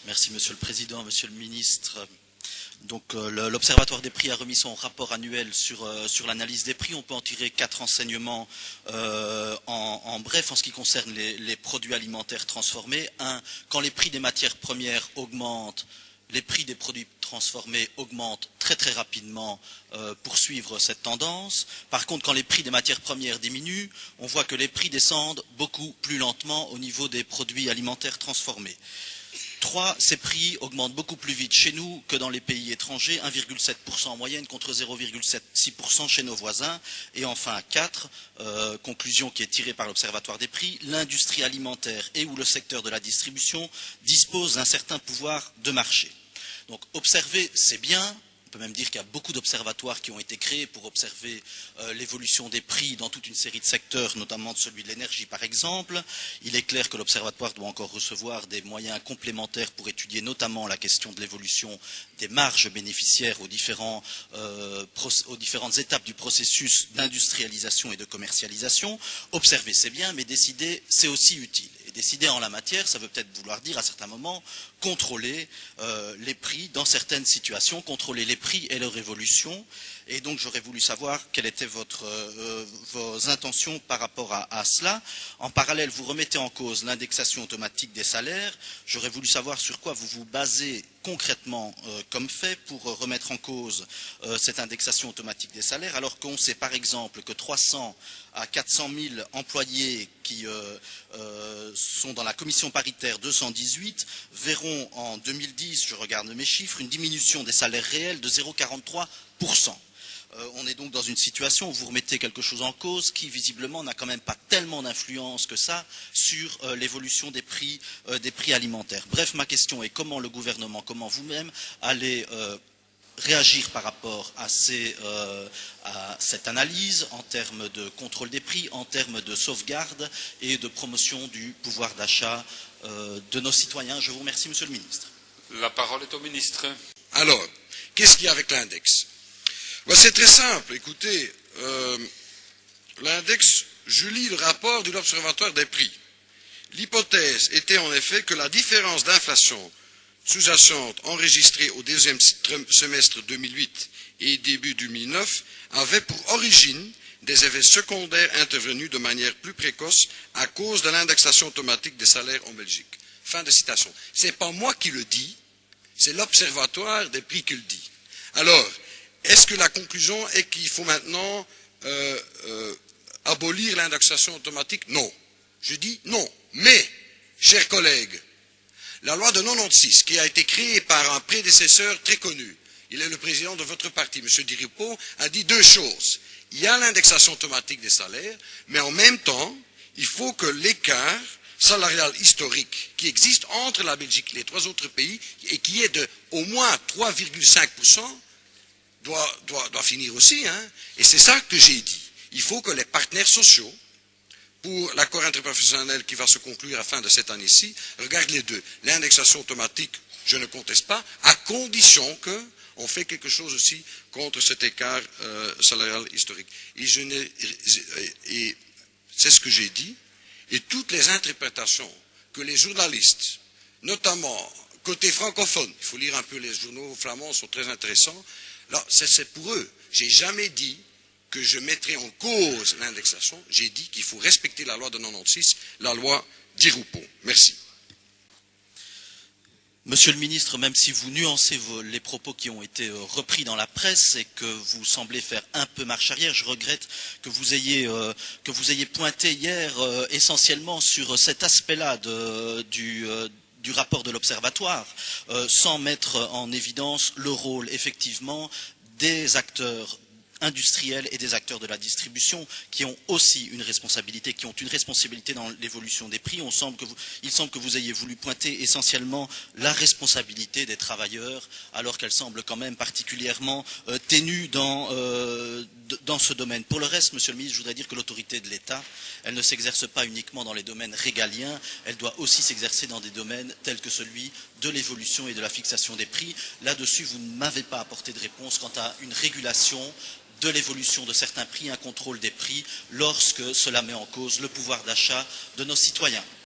Merci Monsieur le Président, Monsieur le Ministre. Donc l'Observatoire des prix a remis son rapport annuel sur l'analyse des prix. On peut en tirer 4 enseignements en bref en ce qui concerne les produits alimentaires transformés. 1. Quand les prix des matières premières augmentent, les prix des produits transformés augmentent très très rapidement pour suivre cette tendance. Par contre, quand les prix des matières premières diminuent, on voit que les prix descendent beaucoup plus lentement au niveau des produits alimentaires transformés. 3. Ces prix augmentent beaucoup plus vite chez nous que dans les pays étrangers, 1,7% en moyenne contre 0,6% chez nos voisins. Et enfin 4, conclusion qui est tirée par l'Observatoire des prix, l'industrie alimentaire et ou le secteur de la distribution dispose d'un certain pouvoir de marché. Donc observer, c'est bien. On peut même dire qu'il y a beaucoup d'observatoires qui ont été créés pour observer l'évolution des prix dans toute une série de secteurs, notamment celui de l'énergie par exemple. Il est clair que l'observatoire doit encore recevoir des moyens complémentaires pour étudier notamment la question de l'évolution des marges bénéficiaires aux différentes étapes du processus d'industrialisation et de commercialisation. Observer, c'est bien, mais décider, c'est aussi utile. Et décider en la matière, ça veut peut-être vouloir dire à certains moments contrôler les prix dans certaines situations, contrôler les prix et leur évolution. Et donc j'aurais voulu savoir quelles étaient vos intentions par rapport à cela. En parallèle, vous remettez en cause l'indexation automatique des salaires. J'aurais voulu savoir sur quoi vous vous basez concrètement comme fait pour remettre en cause cette indexation automatique des salaires, alors qu'on sait par exemple que 300 à 400 000 employés qui sont dans la commission paritaire 218 verront en 2010, je regarde mes chiffres, une diminution des salaires réels de 0,43%. On est donc dans une situation où vous remettez quelque chose en cause qui visiblement n'a quand même pas tellement d'influence que ça sur l'évolution des prix alimentaires. Bref, ma question est comment le gouvernement, comment vous-même allez réagir par rapport à cette analyse en termes de contrôle des prix, en termes de sauvegarde et de promotion du pouvoir d'achat de nos citoyens. Je vous remercie, Monsieur le Ministre. La parole est au ministre. Alors, qu'est-ce qu'il y a avec l'index? C'est très simple. Écoutez, l'index, je lis le rapport de l'Observatoire des prix. L'hypothèse était en effet que la différence d'inflation sous-jacente enregistrée au deuxième semestre 2008 et début 2009 avait pour origine des effets secondaires intervenus de manière plus précoce à cause de l'indexation automatique des salaires en Belgique. Fin de citation. Ce n'est pas moi qui le dis, c'est l'Observatoire des prix qui le dit. Alors, est-ce que la conclusion est qu'il faut maintenant abolir l'indexation automatique? Non. Je dis non. Mais, chers collègues, la loi de 96, qui a été créée par un prédécesseur très connu, il est le président de votre parti, M. Di Rupo, a dit deux choses. Il y a l'indexation automatique des salaires, mais en même temps, il faut que l'écart salarial historique qui existe entre la Belgique et les trois autres pays, et qui est de au moins 3,5%, doit finir aussi, hein. Et c'est ça que j'ai dit. Il faut que les partenaires sociaux, pour l'accord interprofessionnel qui va se conclure à la fin de cette année-ci, regardent les deux. L'indexation automatique, je ne conteste pas, à condition qu'on fait quelque chose aussi contre cet écart salarial historique. Et c'est ce que j'ai dit. Et toutes les interprétations que les journalistes, notamment côté francophone, il faut lire un peu les journaux flamands, sont très intéressants. Là, c'est pour eux. J'ai jamais dit que je mettrais en cause l'indexation. J'ai dit qu'il faut respecter la loi de 96, la loi Di Rupo. Merci. Monsieur le ministre, même si vous nuancez les propos qui ont été repris dans la presse et que vous semblez faire un peu marche arrière, je regrette que vous ayez pointé hier essentiellement sur cet aspect-là du rapport de l'Observatoire, sans mettre en évidence le rôle effectivement des acteurs industriels et des acteurs de la distribution qui ont aussi une responsabilité, dans l'évolution des prix. Il semble que vous ayez voulu pointer essentiellement la responsabilité des travailleurs, alors qu'elle semble quand même particulièrement ténue dans ce domaine. Pour le reste, Monsieur le ministre, je voudrais dire que l'autorité de l'État, elle ne s'exerce pas uniquement dans les domaines régaliens, elle doit aussi s'exercer dans des domaines tels que celui de l'évolution et de la fixation des prix. Là-dessus, vous ne m'avez pas apporté de réponse quant à une régulation de l'évolution de certains prix, un contrôle des prix, lorsque cela met en cause le pouvoir d'achat de nos citoyens.